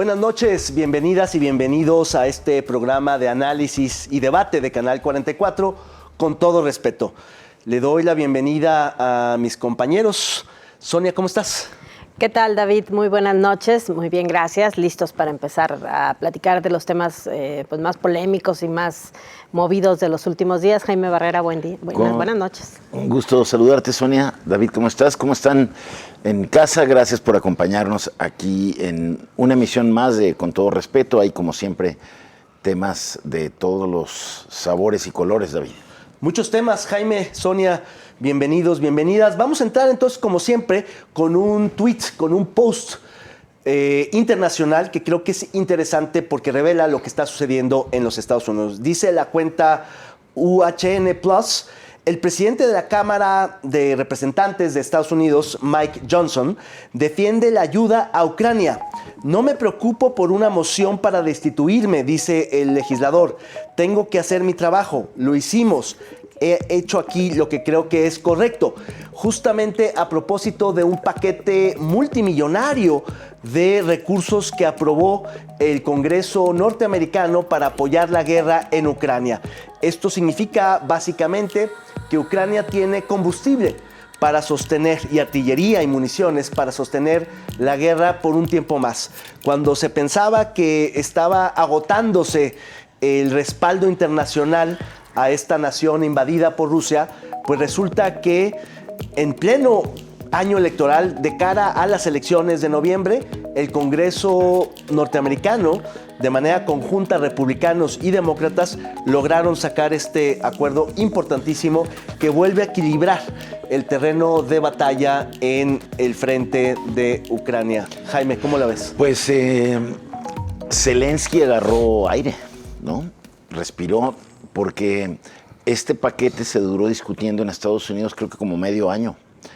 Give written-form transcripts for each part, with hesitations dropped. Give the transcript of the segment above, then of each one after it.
Buenas noches, bienvenidas y bienvenidos a este programa de análisis y debate de Canal 44, con todo respeto. Le doy la bienvenida a mis compañeros. Sonia, ¿cómo estás? ¿Qué tal, David? Muy buenas noches, muy bien, gracias. Listos para empezar a platicar de los temas pues más polémicos y más movidos de los últimos días. Jaime Barrera, buenas noches. Un gusto saludarte, Sonia. David, ¿cómo estás? ¿Cómo están en casa? Gracias por acompañarnos aquí en una emisión más de Con Todo Respeto. Hay, como siempre, temas de todos los sabores y colores, David. Muchos temas, Jaime, Sonia, bienvenidos, bienvenidas. Vamos a entrar entonces, como siempre, con un tweet, con un post internacional que creo que es interesante porque revela lo que está sucediendo en los Estados Unidos. Dice la cuenta UHN Plus: el presidente de la Cámara de Representantes de Estados Unidos, Mike Johnson, defiende la ayuda a Ucrania. No me preocupo por una moción para destituirme, dice el legislador. Tengo que hacer mi trabajo. Lo hicimos. He hecho aquí lo que creo que es correcto. Justamente a propósito de un paquete multimillonario de recursos que aprobó el Congreso norteamericano para apoyar la guerra en Ucrania. Esto significa básicamente que Ucrania tiene combustible para sostener, y artillería y municiones para sostener la guerra por un tiempo más. Cuando se pensaba que estaba agotándose el respaldo internacional a esta nación invadida por Rusia, pues resulta que en pleno año electoral, de cara a las elecciones de noviembre, el Congreso norteamericano, de manera conjunta, republicanos y demócratas, lograron sacar este acuerdo importantísimo que vuelve a equilibrar el terreno de batalla en el frente de Ucrania. Jaime, ¿cómo la ves? Pues Zelensky agarró aire, ¿no? Respiró, porque este paquete se duró discutiendo en Estados Unidos creo que como medio año,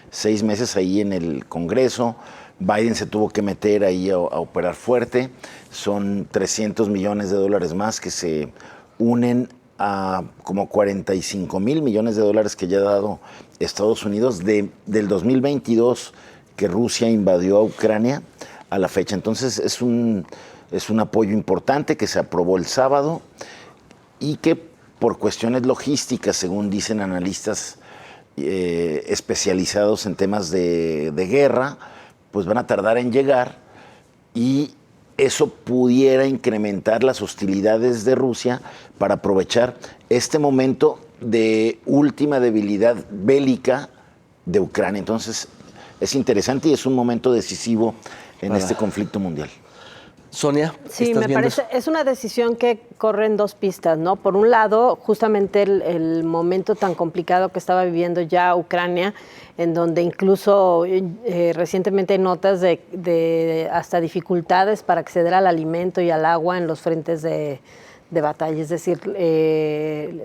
6 meses ahí en el Congreso. Biden se tuvo que meter ahí a operar fuerte. Son $300 millones más que se unen a como 45 mil millones de dólares que ya ha dado Estados Unidos del 2022 que Rusia invadió a Ucrania a la fecha. Entonces es un apoyo importante que se aprobó el sábado y que por cuestiones logísticas, según dicen analistas especializados en temas de guerra, pues van a tardar en llegar, y eso pudiera incrementar las hostilidades de Rusia para aprovechar este momento de última debilidad bélica de Ucrania. Entonces es interesante y es un momento decisivo en este conflicto mundial. Sonia, sí, me parece, es una decisión que corre en dos pistas, ¿no? Por un lado, justamente el momento tan complicado que estaba viviendo ya Ucrania, en donde incluso recientemente hay notas de hasta dificultades para acceder al alimento y al agua en los frentes de batalla. Es decir,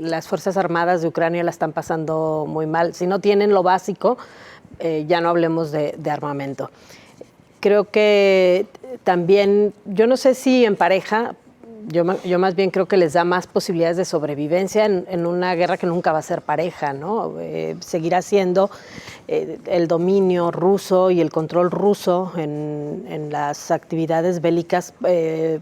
las Fuerzas Armadas de Ucrania la están pasando muy mal. Si no tienen lo básico, ya no hablemos de armamento. Creo que también, yo no sé si en pareja, yo más bien creo que les da más posibilidades de sobrevivencia en una guerra que nunca va a ser pareja, ¿no? Seguirá siendo el dominio ruso y el control ruso en las actividades bélicas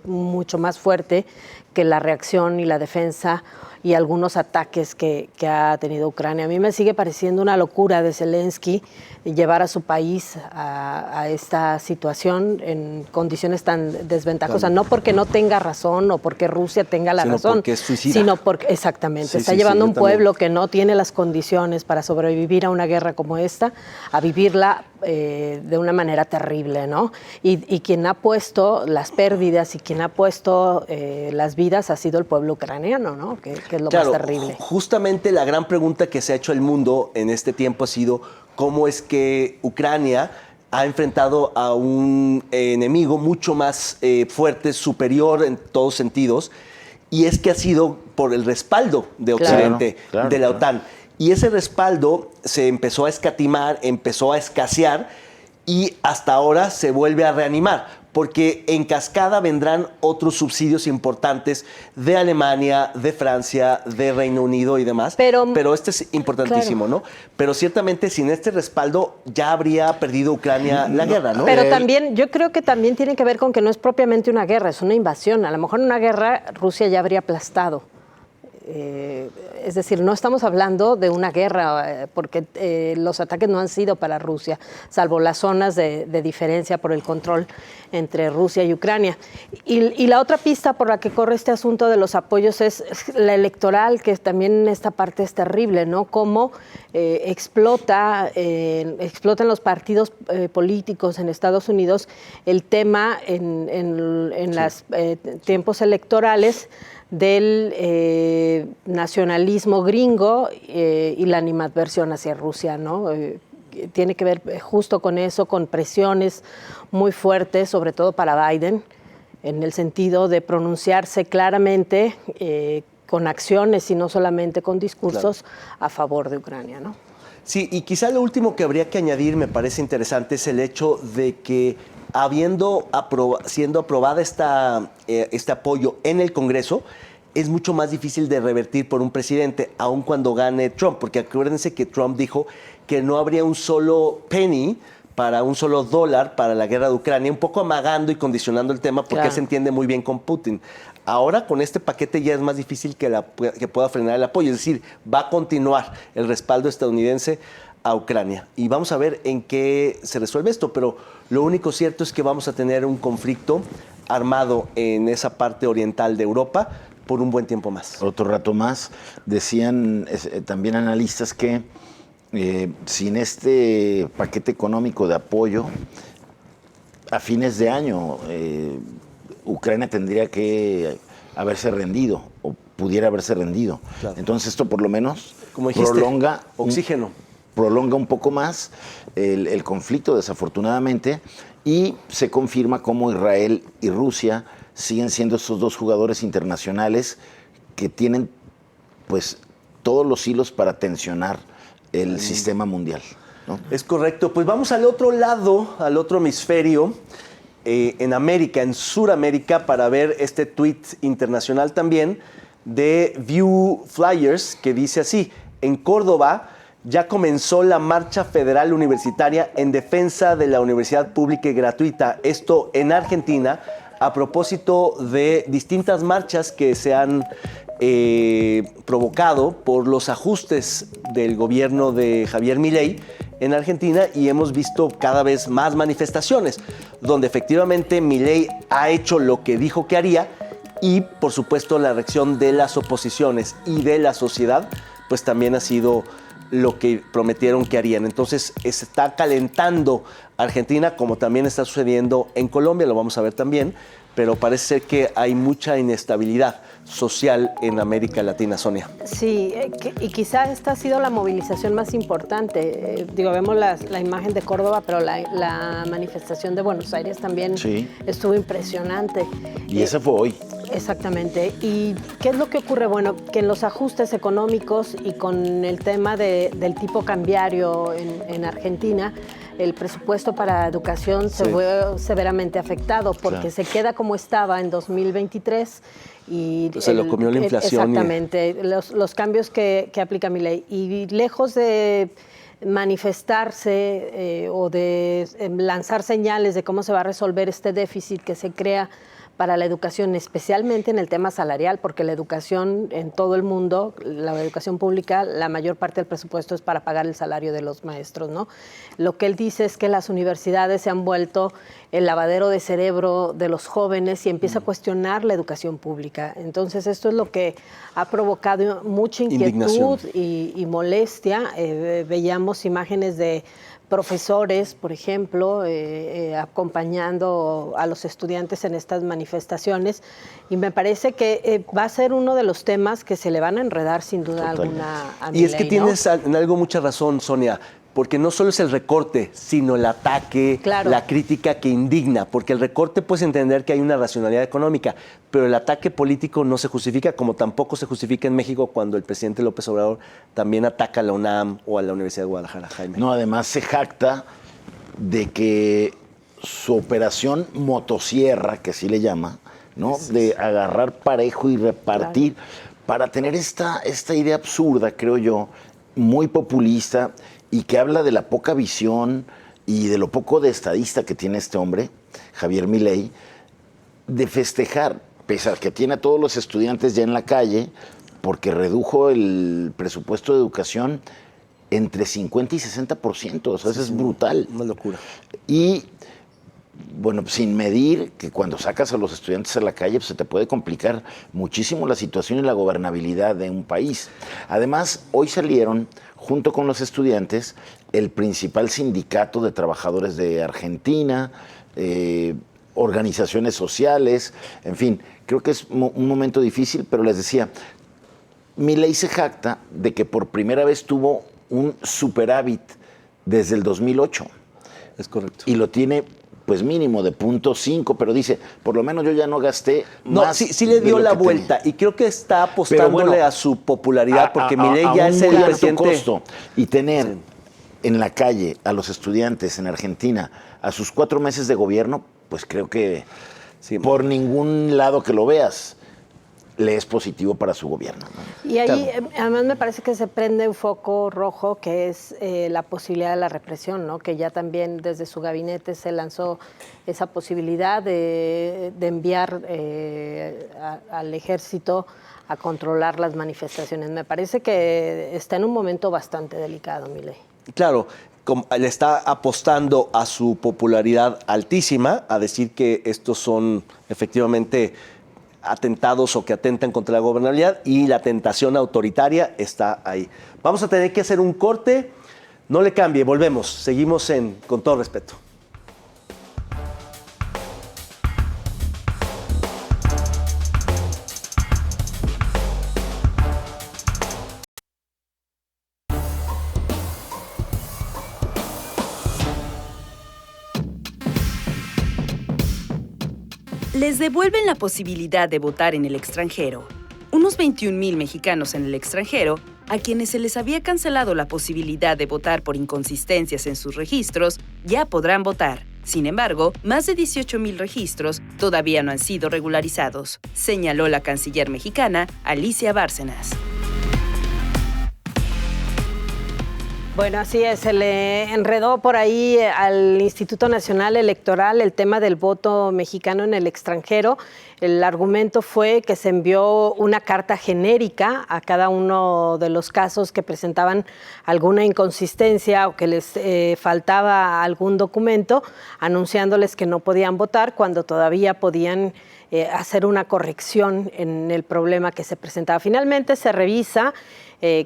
mucho más fuerte que la reacción y la defensa y algunos ataques que ha tenido Ucrania. A mí me sigue pareciendo una locura de Zelensky llevar a su país a esta situación en condiciones tan desventajosas, no porque no tenga razón o porque Rusia tenga la razón, porque es suicida. Sino porque, exactamente, está llevando un pueblo que no tiene las condiciones para sobrevivir a una guerra como esta, a vivirla de una manera terrible, ¿no? Y quien ha puesto las pérdidas y quien ha puesto las vidas ha sido el pueblo ucraniano, ¿no? Que es lo más terrible. Justamente la gran pregunta que se ha hecho el mundo en este tiempo ha sido cómo es que Ucrania ha enfrentado a un enemigo mucho más fuerte, superior en todos sentidos, y es que ha sido por el respaldo de Occidente, de la OTAN. Y ese respaldo se empezó a escatimar, empezó a escasear, y hasta ahora se vuelve a reanimar. porque en cascada vendrán otros subsidios importantes de Alemania, de Francia, de Reino Unido y demás. Pero este es importantísimo, claro, ¿no? Pero ciertamente sin este respaldo ya habría perdido Ucrania la guerra, ¿no? Pero también, yo creo que también tiene que ver con que no es propiamente una guerra, es una invasión. A lo mejor en una guerra Rusia ya habría aplastado. Es decir, no estamos hablando de una guerra, porque los ataques no han sido para Rusia, salvo las zonas de diferencia por el control entre Rusia y Ucrania. Y la otra pista por la que corre este asunto de los apoyos es la electoral, que también en esta parte es terrible, ¿no? Cómo explotan los partidos políticos en Estados Unidos el tema en los tiempos electorales del nacionalismo gringo y la animadversión hacia Rusia, ¿no? Tiene que ver justo con eso, con presiones muy fuertes, sobre todo para Biden, en el sentido de pronunciarse claramente con acciones y no solamente con discursos, claro, a favor de Ucrania, ¿no? Sí, y quizá lo último que habría que añadir, me parece interesante, es el hecho de que siendo aprobada este apoyo en el Congreso, es mucho más difícil de revertir por un presidente, aun cuando gane Trump, porque acuérdense que Trump dijo que no habría un solo penny, un solo dólar para la guerra de Ucrania, un poco amagando y condicionando el tema, porque claro, se entiende muy bien con Putin. Ahora, con este paquete ya es más difícil que pueda frenar el apoyo, es decir, va a continuar el respaldo estadounidense a Ucrania. Y vamos a ver en qué se resuelve esto, pero lo único cierto es que vamos a tener un conflicto armado en esa parte oriental de Europa por un buen tiempo más. Otro rato más. Decían también analistas que sin este paquete económico de apoyo, a fines de año, Ucrania tendría que haberse rendido o pudiera haberse rendido. Claro. Entonces esto por lo menos, como dijiste, prolonga oxígeno. Prolonga un poco más el conflicto, desafortunadamente, y se confirma cómo Israel y Rusia siguen siendo estos dos jugadores internacionales que tienen pues todos los hilos para tensionar el sistema mundial, ¿no? Es correcto. Pues vamos al otro lado, al otro hemisferio, en América, en Sudamérica, para ver este tuit internacional también de View Flyers, que dice así: en Córdoba ya comenzó la marcha federal universitaria en defensa de la universidad pública y gratuita. Esto en Argentina, a propósito de distintas marchas que se han provocado por los ajustes del gobierno de Javier Milei en Argentina, y hemos visto cada vez más manifestaciones donde efectivamente Milei ha hecho lo que dijo que haría, y por supuesto la reacción de las oposiciones y de la sociedad pues también ha sido lo que prometieron que harían. Entonces se está calentando Argentina, como también está sucediendo en Colombia, lo vamos a ver también, pero parece ser que hay mucha inestabilidad social en América Latina, Sonia. Sí, y quizá esta ha sido la movilización más importante. Vemos la imagen de Córdoba, pero la manifestación de Buenos Aires también estuvo impresionante. Y esa fue hoy. Exactamente. ¿Y qué es lo que ocurre? Bueno, que en los ajustes económicos y con el tema del tipo cambiario en Argentina, el presupuesto para educación se fue severamente afectado porque se queda como estaba en 2023 y se lo comió la inflación. Exactamente, los cambios que aplica Milei. Y lejos de manifestarse o de lanzar señales de cómo se va a resolver este déficit que se crea para la educación, especialmente en el tema salarial, porque la educación en todo el mundo, la educación pública, la mayor parte del presupuesto es para pagar el salario de los maestros, ¿no? Lo que él dice es que las universidades se han vuelto el lavadero de cerebro de los jóvenes y empieza a cuestionar la educación pública. Entonces, esto es lo que ha provocado mucha inquietud y molestia. Veíamos imágenes de profesores, por ejemplo, acompañando a los estudiantes en estas manifestaciones, y me parece que va a ser uno de los temas que se le van a enredar sin duda alguna a Milei, y es que tienes en algo mucha razón, Sonia, porque no solo es el recorte, sino el ataque, la crítica que indigna, porque el recorte puedes entender que hay una racionalidad económica, pero el ataque político no se justifica, como tampoco se justifica en México cuando el presidente López Obrador también ataca a la UNAM o a la Universidad de Guadalajara, Jaime. No, además se jacta de que su operación motosierra, que así le llama, ¿no? De agarrar parejo y repartir, para tener esta idea absurda, creo yo, muy populista y que habla de la poca visión y de lo poco de estadista que tiene este hombre, Javier Milei, de festejar, pese a que tiene a todos los estudiantes ya en la calle, porque redujo el presupuesto de educación entre 50 y 60%, o sea, eso es brutal. Una locura. Y, bueno, sin medir que cuando sacas a los estudiantes a la calle, pues, se te puede complicar muchísimo la situación y la gobernabilidad de un país. Además, hoy salieron, junto con los estudiantes, el principal sindicato de trabajadores de Argentina, organizaciones sociales, en fin, creo que es un momento difícil, pero les decía, Milei se jacta de que por primera vez tuvo un superávit desde el 2008. Es correcto. Y lo tiene, pues mínimo de 0.5, pero dice, por lo menos yo ya no gasté No, más. sí le dio la vuelta y creo que está apostándole a su popularidad porque Milei ya es el presidente. Costo. Y tener en la calle a los estudiantes en Argentina a sus 4 meses de gobierno, pues creo que por ningún lado que lo veas, le es positivo para su gobierno, ¿no? Y ahí además me parece que se prende un foco rojo que es la posibilidad de la represión, ¿no? Que ya también desde su gabinete se lanzó esa posibilidad de enviar al ejército a controlar las manifestaciones. Me parece que está en un momento bastante delicado, Milei. Claro, le está apostando a su popularidad altísima, a decir que estos son efectivamente atentados o que atentan contra la gobernabilidad y la tentación autoritaria está ahí. Vamos a tener que hacer un corte, no le cambie, volvemos, seguimos Con Todo Respeto. Les devuelven la posibilidad de votar en el extranjero. Unos 21,000 mexicanos en el extranjero, a quienes se les había cancelado la posibilidad de votar por inconsistencias en sus registros, ya podrán votar. Sin embargo, más de 18,000 registros todavía no han sido regularizados, señaló la canciller mexicana Alicia Bárcenas. Bueno, así es, se le enredó por ahí al Instituto Nacional Electoral el tema del voto mexicano en el extranjero. El argumento fue que se envió una carta genérica a cada uno de los casos que presentaban alguna inconsistencia o que les faltaba algún documento, anunciándoles que no podían votar cuando todavía podían hacer una corrección en el problema que se presentaba. Finalmente se revisa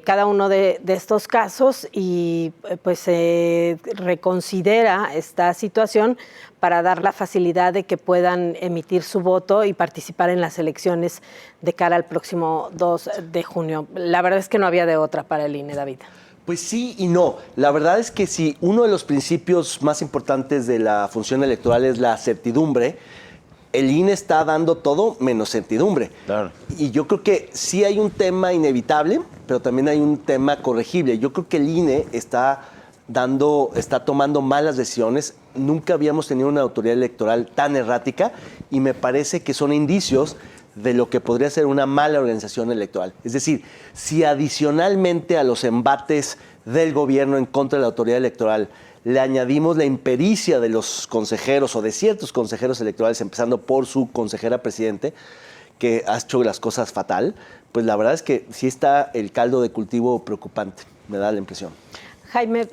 cada uno de estos casos y pues se reconsidera esta situación para dar la facilidad de que puedan emitir su voto y participar en las elecciones de cara al próximo 2 de junio. La verdad es que no había de otra para el INE, David. Pues sí y no. La verdad es que si uno de los principios más importantes de la función electoral es la certidumbre, el INE está dando todo menos certidumbre. Claro. Y yo creo que sí hay un tema inevitable, pero también hay un tema corregible. Yo creo que el INE está tomando malas decisiones. Nunca habíamos tenido una autoridad electoral tan errática y me parece que son indicios de lo que podría ser una mala organización electoral. Es decir, si adicionalmente a los embates del gobierno en contra de la autoridad electoral le añadimos la impericia de los consejeros o de ciertos consejeros electorales, empezando por su consejera presidente, que ha hecho las cosas fatal, pues la verdad es que sí está el caldo de cultivo preocupante, me da la impresión. Jaime,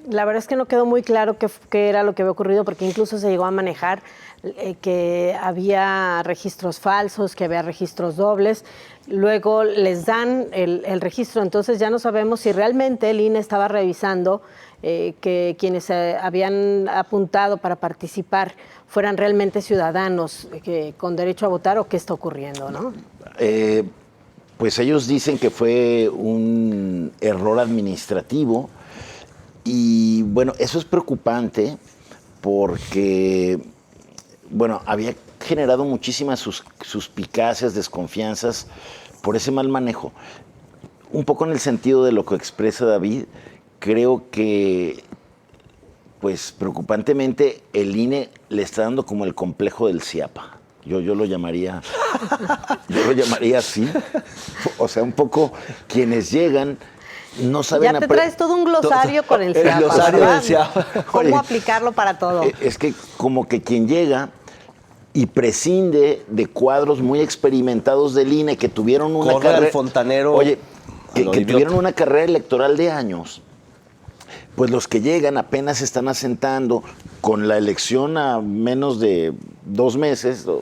la verdad es que no quedó muy claro qué era lo que había ocurrido, porque incluso se llegó a manejar que había registros falsos, que había registros dobles. Luego les dan el registro, entonces ya no sabemos si realmente el INE estaba revisando que quienes habían apuntado para participar fueran realmente ciudadanos con derecho a votar o qué está ocurriendo, ¿no? Pues ellos dicen que fue un error administrativo y bueno, eso es preocupante porque, bueno, había generado muchísimas suspicacias, desconfianzas por ese mal manejo. Un poco en el sentido de lo que expresa David, creo que pues preocupantemente el INE le está dando como el complejo del Ciapa. Yo lo llamaría así. O sea, un poco quienes llegan no saben... Ya te traes todo un glosario con el El CIAPA, glosario ¿verdad? del CIAPA. ¿Cómo Oye, aplicarlo para todo? Es que como que quien llega y prescinde de cuadros muy experimentados del INE que tuvieron una Corre al carrera... fontanero. Oye, a que lo idiota. tuvieron una carrera electoral de años, pues los que llegan apenas se están asentando con la elección a menos de 2 meses, o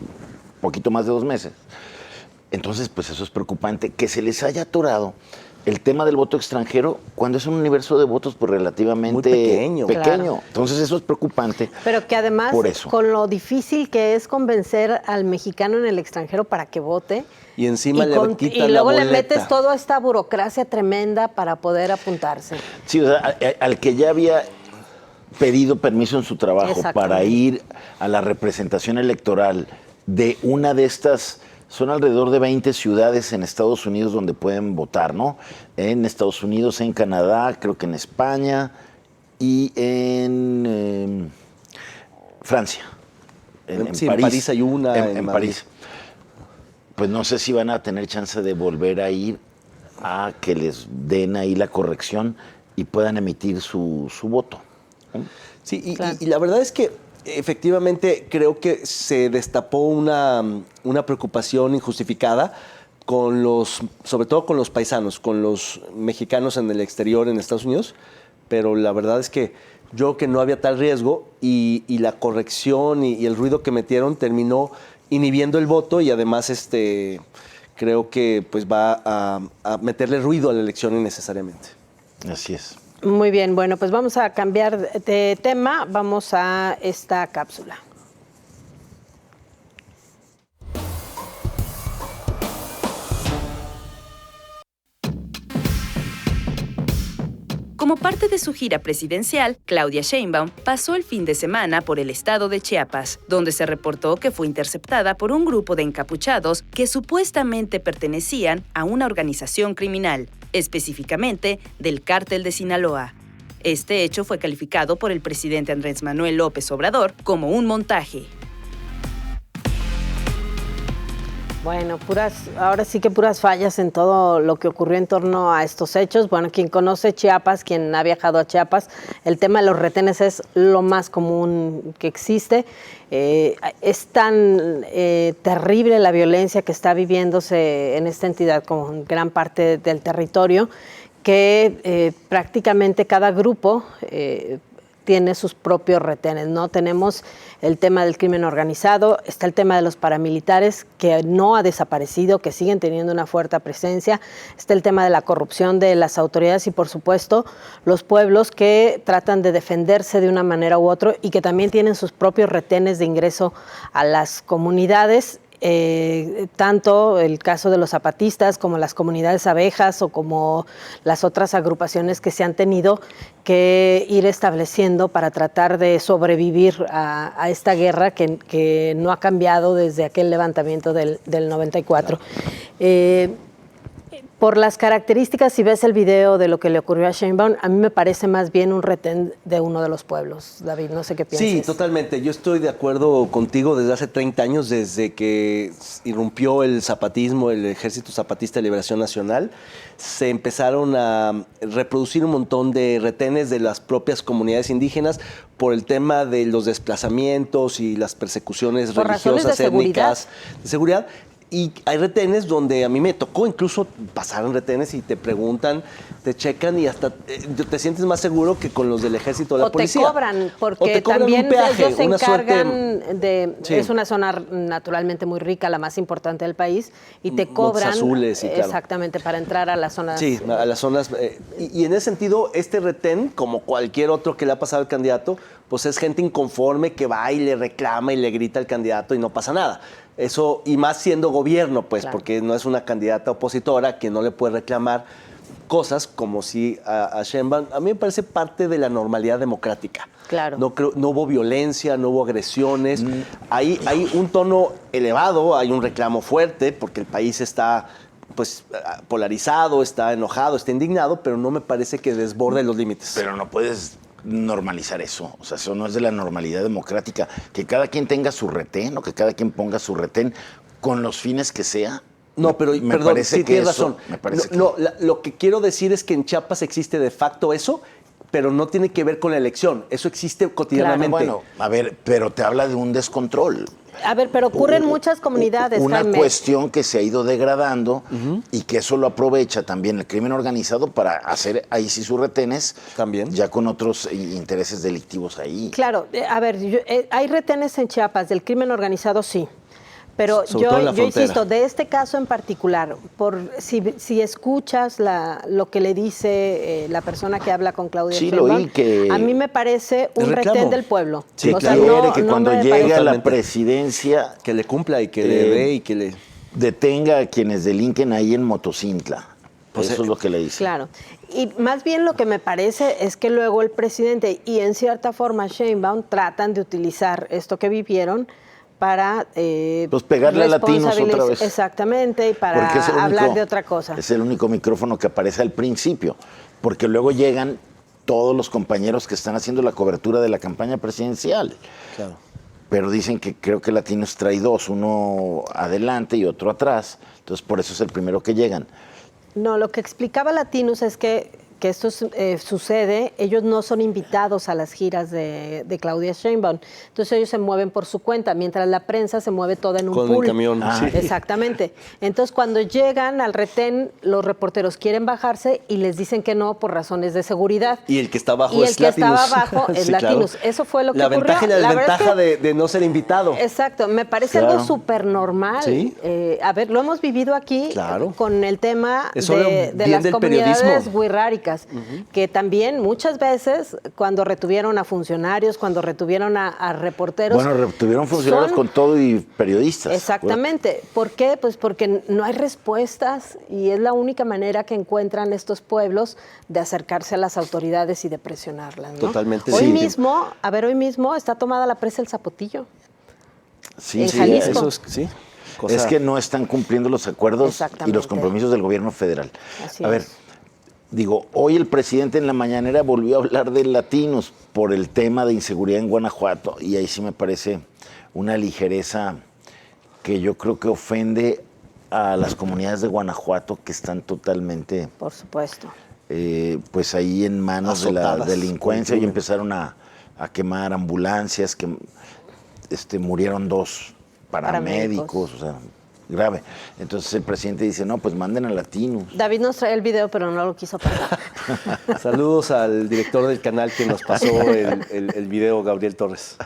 poquito más de 2 meses. Entonces, pues eso es preocupante, que se les haya atorado el tema del voto extranjero cuando es un universo de votos pues relativamente Muy pequeño. Claro. Entonces eso es preocupante. Pero que además, Por eso. con lo difícil que es convencer al mexicano en el extranjero para que vote, Y encima le quitan y luego la le boleta. metes toda esta burocracia tremenda para poder apuntarse. Sí, o sea, al que ya había pedido permiso en su trabajo Exactamente. para ir a la representación electoral de una de estas, son alrededor de 20 ciudades en Estados Unidos donde pueden votar, ¿no? En Estados Unidos, en Canadá, creo que en España y en Francia. Sí, en París hay una, En en París. Pues no sé si van a tener chance de volver a ir a que les den ahí la corrección y puedan emitir su voto. Sí, Claro. y la verdad es que efectivamente creo que se destapó una preocupación injustificada con sobre todo con los paisanos, con los mexicanos en el exterior, en Estados Unidos, pero la verdad es que yo que no había tal riesgo y la corrección y el ruido que metieron terminó inhibiendo el voto y además creo que pues va a meterle ruido a la elección innecesariamente. Así es. Muy bien, bueno, pues vamos a cambiar de tema, vamos a esta cápsula. Como parte de su gira presidencial, Claudia Sheinbaum pasó el fin de semana por el estado de Chiapas, donde se reportó que fue interceptada por un grupo de encapuchados que supuestamente pertenecían a una organización criminal, específicamente del Cártel de Sinaloa. Este hecho fue calificado por el presidente Andrés Manuel López Obrador como un montaje. Bueno, ahora sí que puras fallas en todo lo que ocurrió en torno a estos hechos. Bueno, quien conoce Chiapas, quien ha viajado a Chiapas, el tema de los retenes es lo más común que existe. Es tan terrible la violencia que está viviéndose en esta entidad como en gran parte del territorio que prácticamente cada grupo tiene sus propios retenes, ¿no? Tenemos el tema del crimen organizado, está el tema de los paramilitares, que no ha desaparecido, que siguen teniendo una fuerte presencia, está el tema de la corrupción de las autoridades y, por supuesto, los pueblos que tratan de defenderse de una manera u otra y que también tienen sus propios retenes de ingreso a las comunidades. Tanto el caso de los zapatistas como las comunidades abejas o como las otras agrupaciones que se han tenido que ir estableciendo para tratar de sobrevivir a esta guerra que no ha cambiado desde aquel levantamiento del 94. Por las características, si ves el video de lo que le ocurrió a Sheinbaum, a mí me parece más bien un retén de uno de los pueblos. David, no sé qué piensas. Sí, totalmente. Yo estoy de acuerdo contigo desde hace 30 años, desde que irrumpió el zapatismo, el Ejército Zapatista de Liberación Nacional, se empezaron a reproducir un montón de retenes de las propias comunidades indígenas por el tema de los desplazamientos y las persecuciones por religiosas, de étnicas, de seguridad. Y hay retenes donde a mí me tocó incluso pasar en retenes y te preguntan, te checan y hasta te sientes más seguro que con los del ejército o la policía. O te cobran, porque te cobran también un peaje, ellos se una encargan suerte. Sí. Es una zona naturalmente muy rica, la más importante del país, y te cobran Montes Azules, sí, claro. Exactamente para entrar a las zonas. Sí, a las zonas. Y en ese sentido, este retén, como cualquier otro que le ha pasado al candidato, pues es gente inconforme que va y le reclama y le grita al candidato y no pasa nada. Eso, y más siendo gobierno, pues, claro, porque no es una candidata opositora que no le puede reclamar cosas como si a Sheinbaum. A mí me parece parte de la normalidad democrática. Claro. No hubo violencia, no hubo agresiones. Hay un tono elevado, hay un reclamo fuerte, porque el país está pues polarizado, está enojado, está indignado, pero no me parece que desborde los límites. Pero no puedes normalizar eso. O sea, eso no es de la normalidad democrática. Que cada quien tenga su retén o que cada quien ponga su retén con los fines que sea. No, pero me perdón, parece sí, que tienes eso, razón. me parece que... Lo que quiero decir es que en Chiapas existe de facto eso, pero no tiene que ver con la elección. Eso existe cotidianamente. Bueno, a ver, pero te habla de un descontrol. A ver, pero ocurre en muchas comunidades, Una Jaime. cuestión que se ha ido degradando y que eso lo aprovecha también el crimen organizado para hacer ahí sí sus retenes, También. ya con otros intereses delictivos ahí. Claro, a ver, hay retenes en Chiapas del crimen organizado, sí. Pero Sobre todo en la yo frontera. insisto, de este caso en particular, si escuchas lo que le dice la persona que habla con Claudia Sí, lo Sheinbaum, oí que... a mí me parece un El reclamo. retén del pueblo. Sí, O claro. sea, Quiere que cuando me llegue parece- a la Totalmente. presidencia Que le cumpla y que le dé y que le... detenga a quienes delinquen ahí en Motocintla. Pues, Eso es lo que le dice. Claro. Y más bien lo que me parece es que luego el presidente y en cierta forma Sheinbaum tratan de utilizar esto que vivieron para Pues pegarle a latinos otra vez. Exactamente, y para Porque es el hablar único- de otra cosa. Es el único micrófono que aparece al principio, porque luego llegan todos los compañeros que están haciendo la cobertura de la campaña presidencial. Claro. Pero dicen que creo que Latinos trae dos, uno adelante y otro atrás. Entonces por eso es el primero que llegan. No, lo que explicaba Latinos es que esto sucede, ellos no son invitados a las giras de Claudia Sheinbaum. Entonces ellos se mueven por su cuenta, mientras la prensa se mueve toda en un Con pool. el camión, sí. Exactamente. Entonces cuando llegan al retén, los reporteros quieren bajarse y les dicen que no por razones de seguridad. Y el que está abajo Y el es que estaba Latinos. abajo es Sí, claro. Latinos. Eso fue lo que la ocurrió. ventaja y la verdad desventaja es que- de no ser invitado. Exacto, me parece Claro. algo súper normal. Sí. A ver, lo hemos vivido aquí Claro. con el tema Eso de bien las del comunidades periodismo. wixárikas, que también muchas veces cuando retuvieron a funcionarios, cuando retuvieron a reporteros... Bueno, tuvieron funcionarios son- con todo y periodistas. Exactamente. ¿Por qué? Pues porque no hay respuestas y es la única manera que encuentran estos pueblos de acercarse a las autoridades y de presionarlas, ¿no? Totalmente, Hoy sí. hoy mismo está tomada la presa El Zapotillo. Sí, en sí, Jalisco. Eso es, sí. Cosa- Es que no están cumpliendo los acuerdos y Exactamente. los compromisos del gobierno federal. Así a ver, es. digo, hoy el presidente en la mañanera volvió a hablar de Latinos por el tema de inseguridad en Guanajuato y ahí sí me parece una ligereza que yo creo que ofende a las comunidades de Guanajuato que están totalmente Por supuesto. pues ahí en manos de la Azotadas delincuencia por el y crimen. empezaron a quemar ambulancias, que murieron 2 paramédicos, o sea, grave. Entonces el presidente dice, no, pues manden a Latinos. David nos trae el video, pero no lo quiso pasar. Saludos al director del canal que nos pasó el video, Gabriel Torres.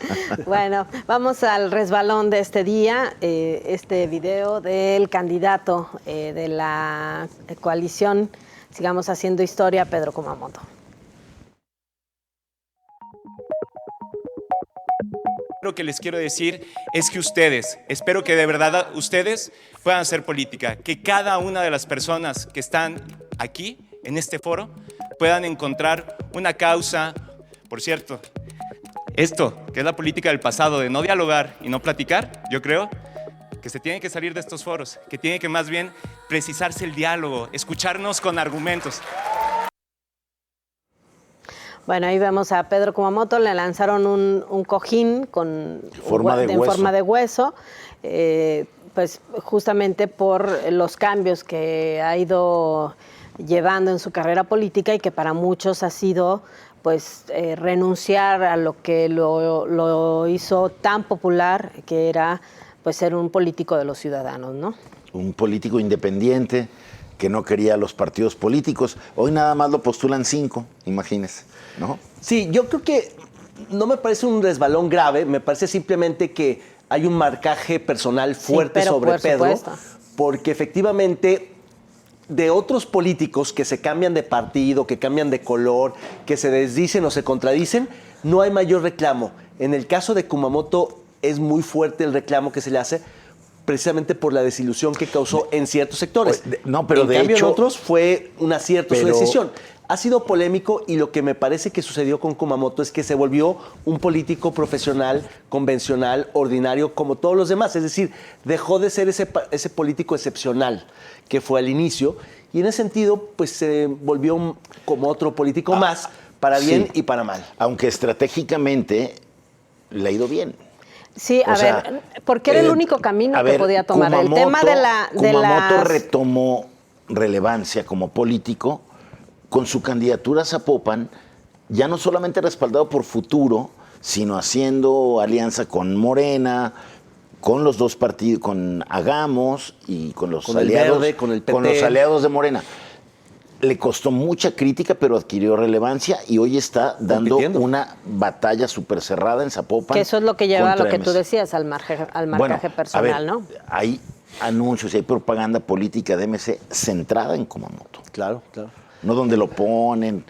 Bueno, vamos al resbalón de este día, este video del candidato de la coalición Sigamos Haciendo Historia, Pedro Kumamoto. Lo que les quiero decir es que ustedes, espero que de verdad ustedes puedan hacer política, que cada una de las personas que están aquí, en este foro, puedan encontrar una causa. Por cierto, esto, que es la política del pasado, de no dialogar y no platicar, yo creo que se tiene que salir de estos foros, que tiene que más bien precisarse el diálogo, escucharnos con argumentos. Bueno, ahí vemos a Pedro Kumamoto, le lanzaron un cojín con Forma de en hueso. forma de hueso, pues justamente por los cambios que ha ido llevando en su carrera política y que para muchos ha sido pues renunciar a lo que lo hizo tan popular, que era pues ser un político de los ciudadanos, ¿no? Un político independiente que no quería los partidos políticos. Hoy nada más lo postulan 5, imagínese, ¿no? Sí, yo creo que no me parece un resbalón grave, me parece simplemente que hay un marcaje personal fuerte pero sobre por Pedro, supuesto. porque efectivamente de otros políticos que se cambian de partido, que cambian de color, que se desdicen o se contradicen, no hay mayor reclamo. En el caso de Kumamoto es muy fuerte el reclamo que se le hace, precisamente por la desilusión que causó en ciertos sectores. No, pero en de cambio hecho- en otros fue un acierto su Pero- decisión. Ha sido polémico y lo que me parece que sucedió con Kumamoto es que se volvió un político profesional, convencional, ordinario, como todos los demás. Es decir, dejó de ser ese político excepcional que fue al inicio y en ese sentido pues se volvió como otro político más para bien Sí. y para mal. Aunque estratégicamente le ha ido bien. Sí, a O sea, ver, porque era el único camino a que ver, podía tomar. El tema de Kumamoto las... retomó relevancia como político con su candidatura a Zapopan, ya no solamente respaldado por Futuro, sino haciendo alianza con Morena, con los dos partidos, con Hagamos y con los Con el aliados, Verde, con el PT. con los aliados de Morena. Le costó mucha crítica, pero adquirió relevancia y hoy está dando Compitiendo. una batalla súper cerrada en Zapopan. Que eso es lo que lleva a lo contra que tú MC. decías, al marcaje Bueno, personal, a ver, ¿no? hay anuncios y hay propaganda política de MC centrada en Kumamoto. Claro, claro. No donde lo ponen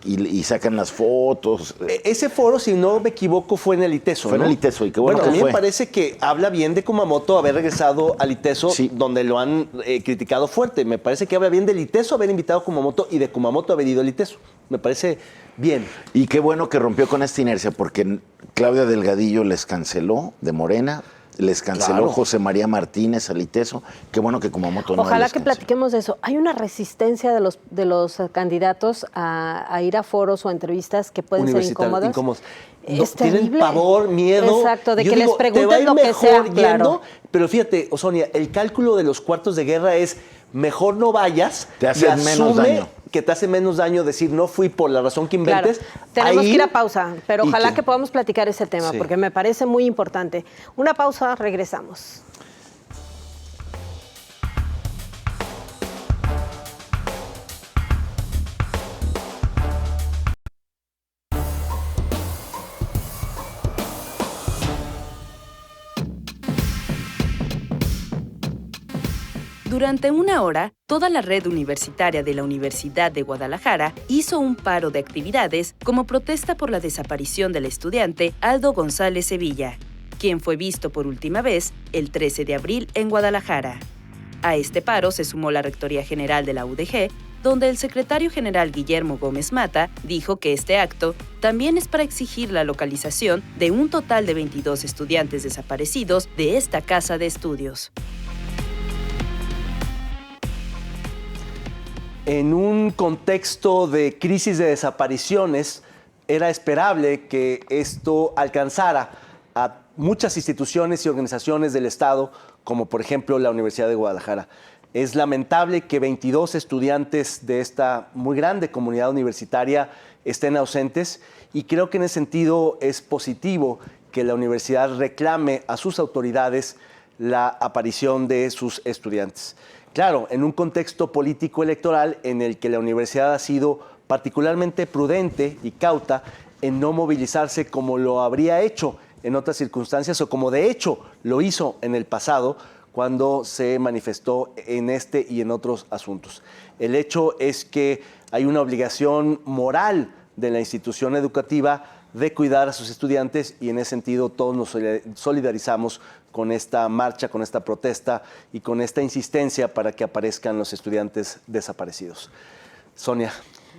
y sacan las fotos. Ese foro, si no me equivoco, fue en el ITESO, Fue en ¿no? el ITESO, y qué bueno a que mí fue. me parece que habla bien de Kumamoto haber regresado al ITESO, Sí. donde lo han criticado fuerte. Me parece que habla bien del ITESO haber invitado a Kumamoto y de Kumamoto haber ido al ITESO. Me parece bien. Y qué bueno que rompió con esta inercia, porque Claudia Delgadillo les canceló de Morena, les canceló Claro. José María Martínez al ITESO. Qué bueno que Kumamoto no Ojalá les que canceló. platiquemos de eso. Hay una resistencia de los candidatos a ir a foros o entrevistas que pueden ser Universitario, incómodas. No, Es tienen terrible. pavor, miedo. Exacto, de Yo que digo, les pregunten te va a ir lo que mejor sea, yendo, claro. pero fíjate, Osonia, el cálculo de los cuartos de guerra es mejor no vayas Te y hacen menos asume daño. que te hace menos daño decir no fui por la razón que Claro. inventes. Tenemos Ahí- que ir a pausa, pero y ojalá que podamos platicar ese tema, Sí. porque me parece muy importante. Una pausa, regresamos. Durante una hora, toda la red universitaria de la Universidad de Guadalajara hizo un paro de actividades como protesta por la desaparición del estudiante Aldo González Sevilla, quien fue visto por última vez el 13 de abril en Guadalajara. A este paro se sumó la Rectoría General de la UDG, donde el secretario general Guillermo Gómez Mata dijo que este acto también es para exigir la localización de un total de 22 estudiantes desaparecidos de esta casa de estudios. En un contexto de crisis de desapariciones, era esperable que esto alcanzara a muchas instituciones y organizaciones del Estado, como por ejemplo la Universidad de Guadalajara. Es lamentable que 22 estudiantes de esta muy grande comunidad universitaria estén ausentes y creo que en ese sentido es positivo que la universidad reclame a sus autoridades la aparición de sus estudiantes. Claro, en un contexto político electoral en el que la universidad ha sido particularmente prudente y cauta en no movilizarse como lo habría hecho en otras circunstancias o como de hecho lo hizo en el pasado cuando se manifestó en este y en otros asuntos. El hecho es que hay una obligación moral de la institución educativa de cuidar a sus estudiantes y en ese sentido todos nos solidarizamos con esta marcha, con esta protesta y con esta insistencia para que aparezcan los estudiantes desaparecidos. Sonia,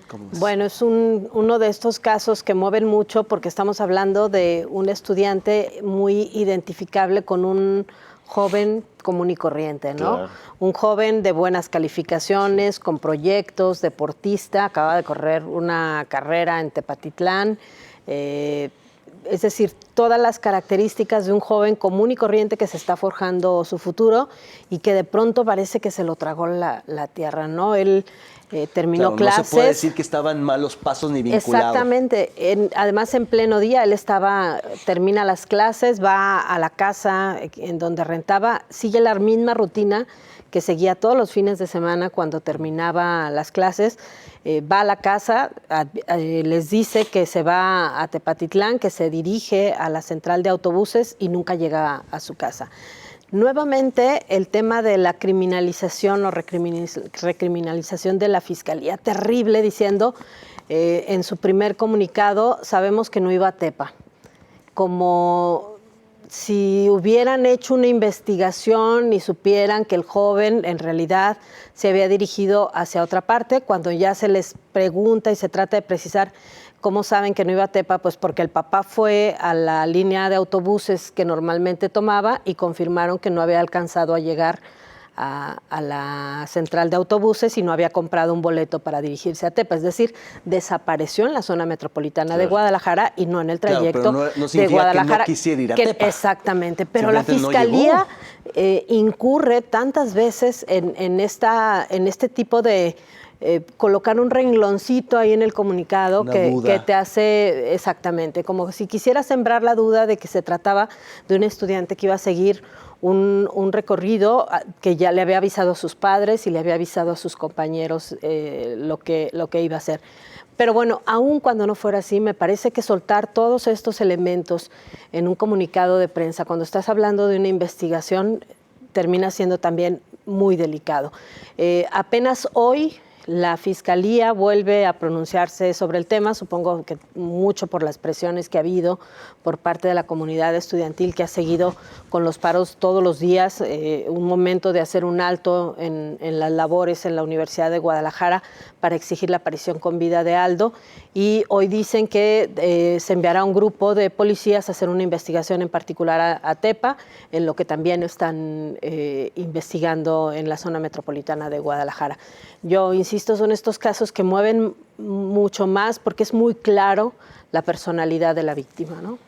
¿cómo ves? Bueno, es uno de estos casos que mueven mucho porque estamos hablando de un estudiante muy identificable con un joven común y corriente, ¿no? Claro. Un joven de buenas calificaciones, con proyectos, deportista, acaba de correr una carrera en Tepatitlán. Es decir, todas las características de un joven común y corriente que se está forjando su futuro y que de pronto parece que se lo tragó la tierra, ¿no? Él terminó Claro, clases. no se puede decir que estaban malos pasos ni vinculados. Exactamente. Además, en pleno día, él termina las clases, va a la casa en donde rentaba, sigue la misma rutina que seguía todos los fines de semana cuando terminaba las clases. Va a la casa, les dice que se va a Tepatitlán, que se dirige a la central de autobuses y nunca llega a su casa. Nuevamente, el tema de la criminalización o recriminalización de la Fiscalía, terrible, diciendo en su primer comunicado, sabemos que no iba a Tepa. Como si hubieran hecho una investigación y supieran que el joven en realidad se había dirigido hacia otra parte, cuando ya se les pregunta y se trata de precisar cómo saben que no iba a Tepa, pues porque el papá fue a la línea de autobuses que normalmente tomaba y confirmaron que no había alcanzado a llegar a la central de autobuses y no había comprado un boleto para dirigirse a Tepa. Es decir, desapareció en la zona metropolitana de Guadalajara y no en el trayecto Claro, pero no de significa Guadalajara. que no quisiera ir a Tepa. Exactamente, pero la Simplemente no Fiscalía incurre tantas veces en este tipo de colocar un rengloncito ahí en el comunicado que te hace exactamente, como si quisiera sembrar la duda de que se trataba de un estudiante que iba a seguir un recorrido que ya le había avisado a sus padres y le había avisado a sus compañeros lo que iba a hacer. Pero bueno, aun cuando no fuera así, me parece que soltar todos estos elementos en un comunicado de prensa, cuando estás hablando de una investigación, termina siendo también muy delicado. Apenas hoy la Fiscalía vuelve a pronunciarse sobre el tema, supongo que mucho por las presiones que ha habido por parte de la comunidad estudiantil que ha seguido con los paros todos los días, un momento de hacer un alto en las labores en la Universidad de Guadalajara para exigir la aparición con vida de Aldo, y hoy dicen que se enviará un grupo de policías a hacer una investigación en particular a Tepa, en lo que también están investigando en la zona metropolitana de Guadalajara. Yo insisto, son estos casos que mueven mucho más porque es muy claro la personalidad de la víctima, ¿no?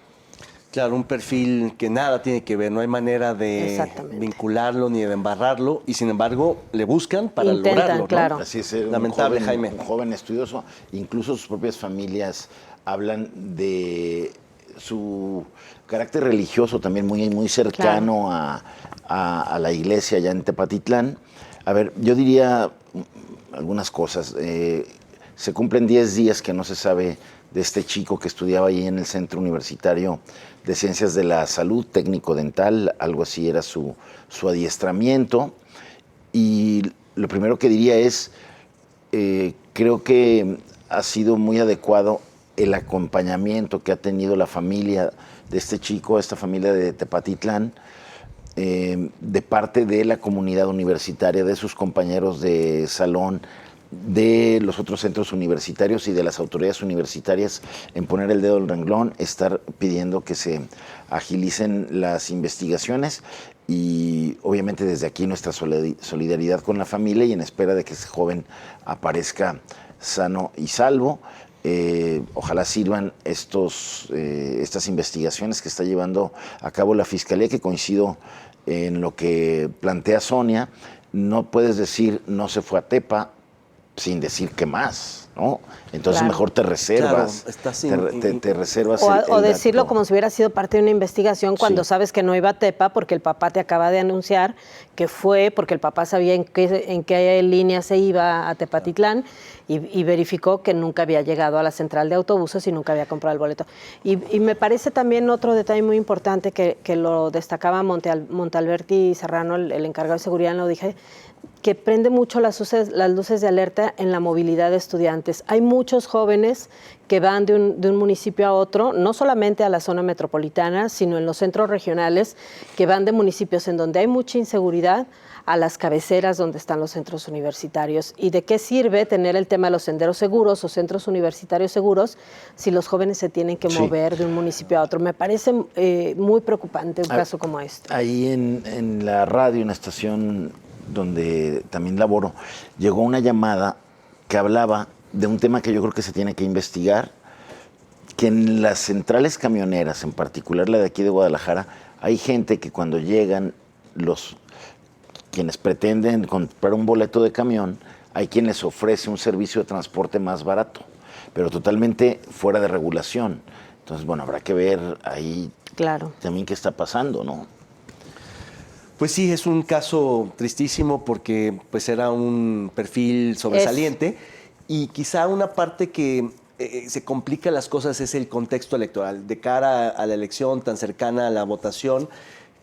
Claro, un perfil que nada tiene que ver, no hay manera de vincularlo ni de embarrarlo, y sin embargo le buscan para lograrlo, ¿no? Claro. Así es, Lamentable, Jaime. Un joven estudioso, incluso sus propias familias hablan de su carácter religioso también muy cercano a la iglesia allá en Tepatitlán. A ver, yo diría algunas cosas. Se cumplen 10 días que no se sabe de este chico que estudiaba ahí en el Centro Universitario de Ciencias de la Salud, técnico dental, algo así era su adiestramiento. Y lo primero que diría es, creo que ha sido muy adecuado el acompañamiento que ha tenido la familia de este chico, esta familia de Tepatitlán, de parte de la comunidad universitaria, de sus compañeros de salón, de los otros centros universitarios y de las autoridades universitarias, en poner el dedo en el renglón, estar pidiendo que se agilicen las investigaciones, y obviamente desde aquí nuestra solidaridad con la familia y en espera de que ese joven aparezca sano y salvo. Ojalá sirvan estas investigaciones que está llevando a cabo la Fiscalía, que coincido en lo que plantea Sonia. No puedes decir no se fue a Tepa sin decir qué más, ¿no? Entonces mejor te reservas, te reservas o decirlo dato. como si hubiera sido parte de una investigación cuando sabes que no iba a Tepa porque el papá te acaba de anunciar que fue porque el papá sabía en qué línea se iba a Tepatitlán y verificó que nunca había llegado a la central de autobuses y nunca había comprado el boleto. Y me parece también otro detalle muy importante que lo destacaba Montalberti Serrano, el encargado de seguridad, lo dije, que prende mucho las luces de alerta en la movilidad de estudiantes. Hay muchos jóvenes que van de un municipio a otro, no solamente a la zona metropolitana, sino en los centros regionales, que van de municipios en donde hay mucha inseguridad a las cabeceras donde están los centros universitarios. ¿Y de qué sirve tener el tema de los senderos seguros o centros universitarios seguros si los jóvenes se tienen que mover de un municipio a otro? Me parece muy preocupante un caso como este. Ahí en la radio, en la estación donde también laboro, llegó una llamada que hablaba de un tema que yo creo que se tiene que investigar, que en las centrales camioneras, en particular la de aquí de Guadalajara, hay gente que cuando llegan quienes pretenden comprar un boleto de camión, hay quien les ofrece un servicio de transporte más barato, pero totalmente fuera de regulación. Entonces, bueno, habrá que ver ahí también qué está pasando, ¿no? Pues sí, es un caso tristísimo porque pues era un perfil sobresaliente y quizá una parte que se complica las cosas es el contexto electoral. De cara a la elección tan cercana a la votación,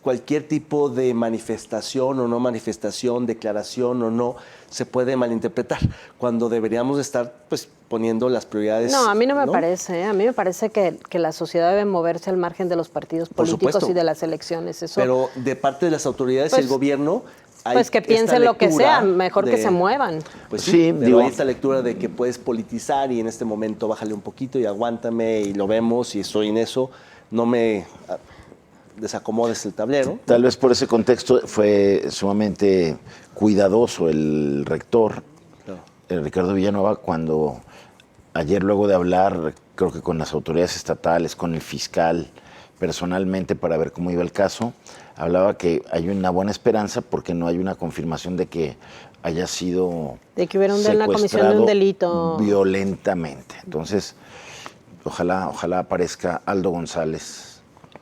cualquier tipo de manifestación o no manifestación, declaración o no, se puede malinterpretar cuando deberíamos estar pues poniendo las prioridades. No, a mí no me parece. A mí me parece que la sociedad debe moverse al margen de los partidos políticos y de las elecciones. Eso, pero de parte de las autoridades y el gobierno, hay pues que piensen lo que sea, mejor que se muevan. Pues sí, pero hay esta lectura de que puedes politizar y en este momento bájale un poquito y aguántame y lo vemos y estoy en eso. No me desacomodes el tablero. Tal vez por ese contexto fue sumamente cuidadoso el rector, Ricardo Villanueva, cuando ayer, luego de hablar, creo que con las autoridades estatales, con el fiscal, personalmente, para ver cómo iba el caso, hablaba que hay una buena esperanza porque no hay una confirmación de que haya sido de que hubiera una comisión de un delito violentamente. Entonces, ojalá aparezca Aldo González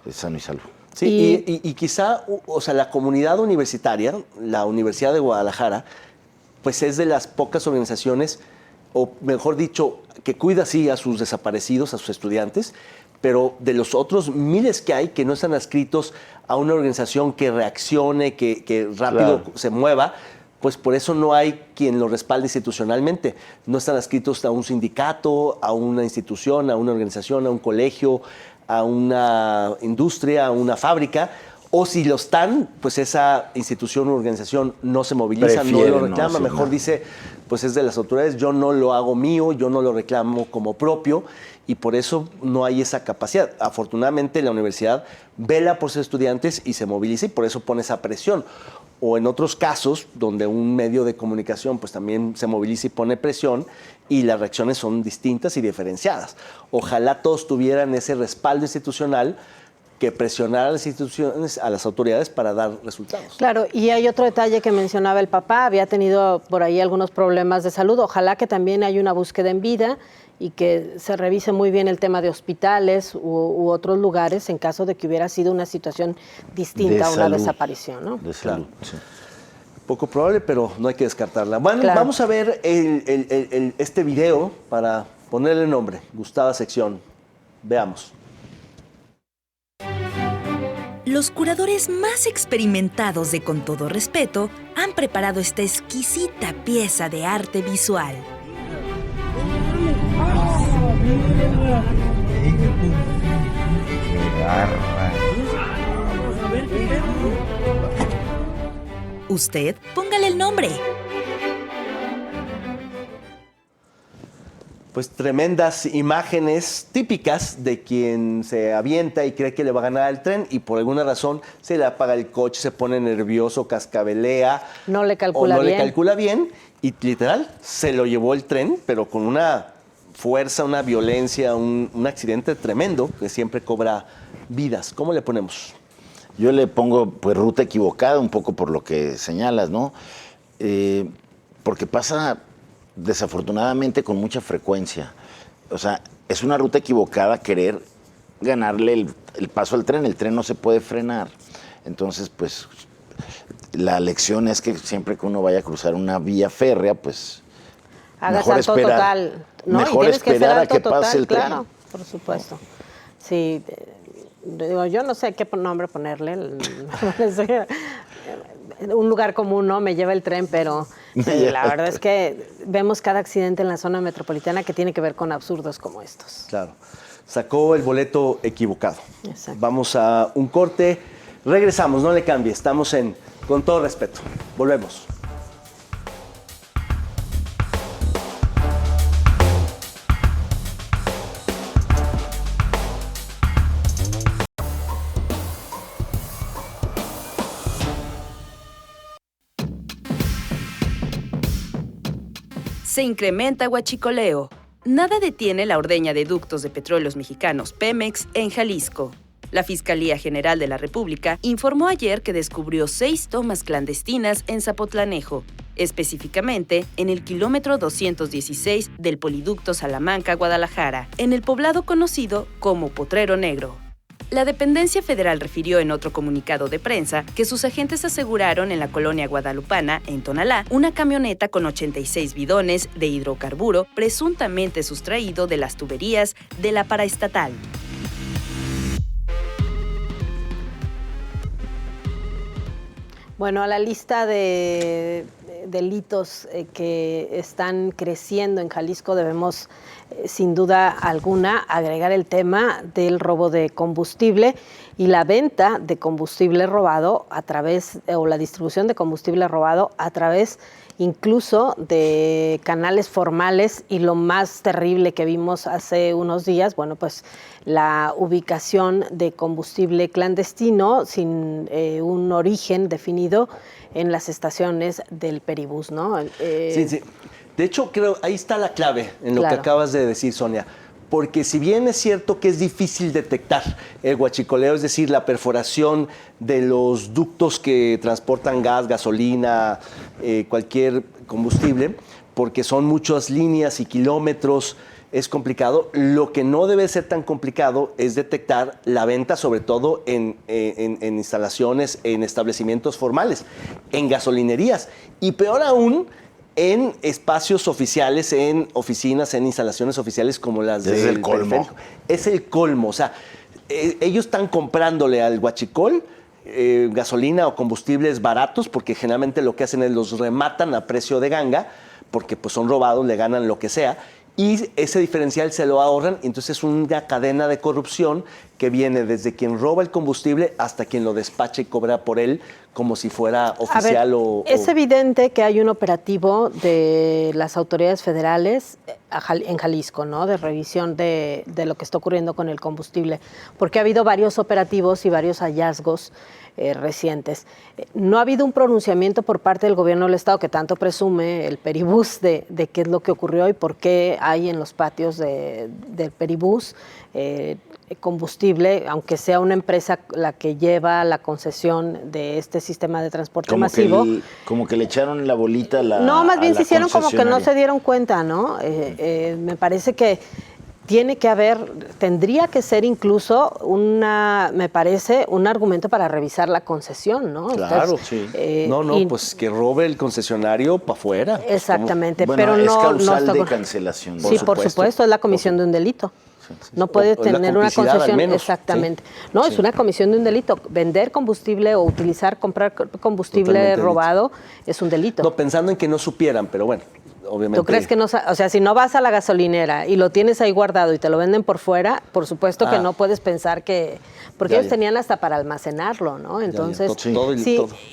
sano y salvo. Sí, y quizá, o sea, la comunidad universitaria, la Universidad de Guadalajara, pues es de las pocas organizaciones, o mejor dicho, que cuida sí a sus desaparecidos, a sus estudiantes, pero de los otros miles que hay que no están adscritos a una organización que reaccione, que rápido se mueva, pues por eso no hay quien lo respalde institucionalmente. No están adscritos a un sindicato, a una institución, a una organización, a un colegio, a una industria, a una fábrica, o si lo están, pues esa institución o organización no se moviliza, no lo reclama, mejor dice, pues es de las autoridades, yo no lo hago mío, yo no lo reclamo como propio, y por eso no hay esa capacidad. Afortunadamente la universidad vela por sus estudiantes y se moviliza y por eso pone esa presión. O en otros casos, donde un medio de comunicación pues también se moviliza y pone presión y las reacciones son distintas y diferenciadas. Ojalá todos tuvieran ese respaldo institucional que presionara a las instituciones, a las autoridades para dar resultados. Claro, y hay otro detalle que mencionaba el papá, había tenido por ahí algunos problemas de salud, ojalá que también haya una búsqueda en vida y que se revise muy bien el tema de hospitales u otros lugares en caso de que hubiera sido una situación distinta a una desaparición, ¿no? De salud, sí. Poco probable, pero no hay que descartarla. Bueno, vamos a ver este video para ponerle nombre, Gustada Sección. Veamos. Los curadores más experimentados de Con Todo Respeto han preparado esta exquisita pieza de arte visual. Usted, póngale el nombre. Pues tremendas imágenes típicas de quien se avienta y cree que le va a ganar el tren y por alguna razón se le apaga el coche, se pone nervioso, cascabelea. No le calcula bien y literal se lo llevó el tren, pero con una fuerza, una violencia, un accidente tremendo que siempre cobra vidas. ¿Cómo le ponemos? Yo le pongo pues ruta equivocada, un poco por lo que señalas, ¿no? Porque pasa desafortunadamente con mucha frecuencia. O sea, es una ruta equivocada querer ganarle el paso al tren. El tren no se puede frenar. Entonces, pues, la lección es que siempre que uno vaya a cruzar una vía férrea, pues, haga salto total. ¿No? Mejor esperar a que pase el tren. Claro, por supuesto. Sí, digo, yo no sé qué nombre ponerle. Un lugar común, ¿no? Me lleva el tren, pero sí, la verdad es que vemos cada accidente en la zona metropolitana que tiene que ver con absurdos como estos. Claro. Sacó el boleto equivocado. Exacto. Vamos a un corte. Regresamos, no le cambie. Estamos en Con Todo Respeto. Volvemos. Se incrementa huachicoleo. Nada detiene la ordeña de ductos de petróleos mexicanos Pemex en Jalisco. La Fiscalía General de la República informó ayer que descubrió 6 tomas clandestinas en Zapotlanejo, específicamente en el kilómetro 216 del poliducto Salamanca-Guadalajara, en el poblado conocido como Potrero Negro. La dependencia federal refirió en otro comunicado de prensa que sus agentes aseguraron en la colonia guadalupana, en Tonalá, una camioneta con 86 bidones de hidrocarburo presuntamente sustraído de las tuberías de la paraestatal. Bueno, a la lista de delitos que están creciendo en Jalisco debemos, sin duda alguna, agregar el tema del robo de combustible y la venta de combustible robado a través, o la distribución de combustible robado a través incluso de canales formales, y lo más terrible que vimos hace unos días, bueno, pues la ubicación de combustible clandestino sin un origen definido en las estaciones del Peribús, ¿no? Sí, sí. De hecho, creo ahí está la clave en lo que acabas de decir, Sonia. Porque si bien es cierto que es difícil detectar el huachicoleo, es decir, la perforación de los ductos que transportan gas, gasolina, cualquier combustible, porque son muchas líneas y kilómetros, es complicado. Lo que no debe ser tan complicado es detectar la venta, sobre todo en instalaciones, en establecimientos formales, en gasolinerías. Y peor aún, en espacios oficiales, en oficinas, en instalaciones oficiales como las del el colmo. periférico. Es el colmo. O sea, ellos están comprándole al huachicol gasolina o combustibles baratos, porque generalmente lo que hacen es los rematan a precio de ganga, porque pues son robados, le ganan lo que sea, y ese diferencial se lo ahorran. Entonces es una cadena de corrupción que viene desde quien roba el combustible hasta quien lo despacha y cobra por él como si fuera oficial. Es evidente que hay un operativo de las autoridades federales en Jalisco, ¿no? De revisión de lo que está ocurriendo con el combustible, porque ha habido varios operativos y varios hallazgos recientes. No ha habido un pronunciamiento por parte del gobierno del Estado, que tanto presume el Peribús, de qué es lo que ocurrió y por qué hay en los patios del Peribús combustible, aunque sea una empresa la que lleva la concesión de este sistema de transporte masivo. Como que le echaron la bolita a la No, más bien se hicieron como que no concesionaria. se dieron cuenta, ¿no? Me parece que tendría que ser incluso un argumento para revisar la concesión, ¿no? Claro, Entonces, sí. Pues que robe el concesionario para afuera. Exactamente, Bueno, pero es no causal está de cancelación. Sí, por supuesto, es la comisión de un delito. No puede O la tener una complicidad, al concesión, menos. exactamente. No, es una comisión de un delito. Vender combustible o comprar combustible Totalmente robado es un delito. No, pensando en que no supieran, pero bueno, obviamente. ¿Tú crees que no? O sea, si no vas a la gasolinera y lo tienes ahí guardado y te lo venden por fuera, por supuesto que no puedes pensar que... Porque ellos tenían hasta para almacenarlo, ¿no? Entonces, todo.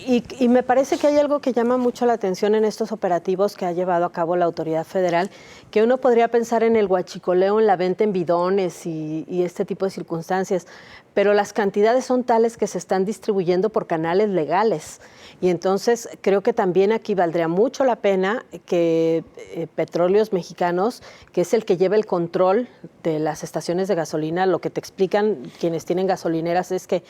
Y me parece que hay algo que llama mucho la atención en estos operativos que ha llevado a cabo la autoridad federal, que uno podría pensar en el huachicoleo, en la venta en bidones y este tipo de circunstancias, pero las cantidades son tales que se están distribuyendo por canales legales. Y entonces creo que también aquí valdría mucho la pena que Petróleos Mexicanos, que es el que lleva el control de las estaciones de gasolina, lo que te explican quienes tienen gasolineras es que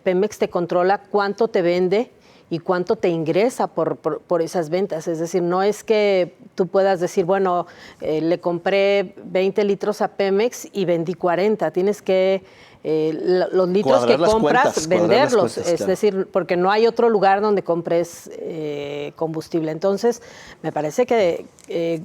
Pemex te controla cuánto te vende y cuánto te ingresa por esas ventas. Es decir, no es que tú puedas decir, bueno, le compré 20 litros a Pemex y vendí 40. Tienes que... los litros Cuadrar que las compras, cuentas, venderlos, cuentas, es claro. decir, porque no hay otro lugar donde compres combustible. Entonces, me parece que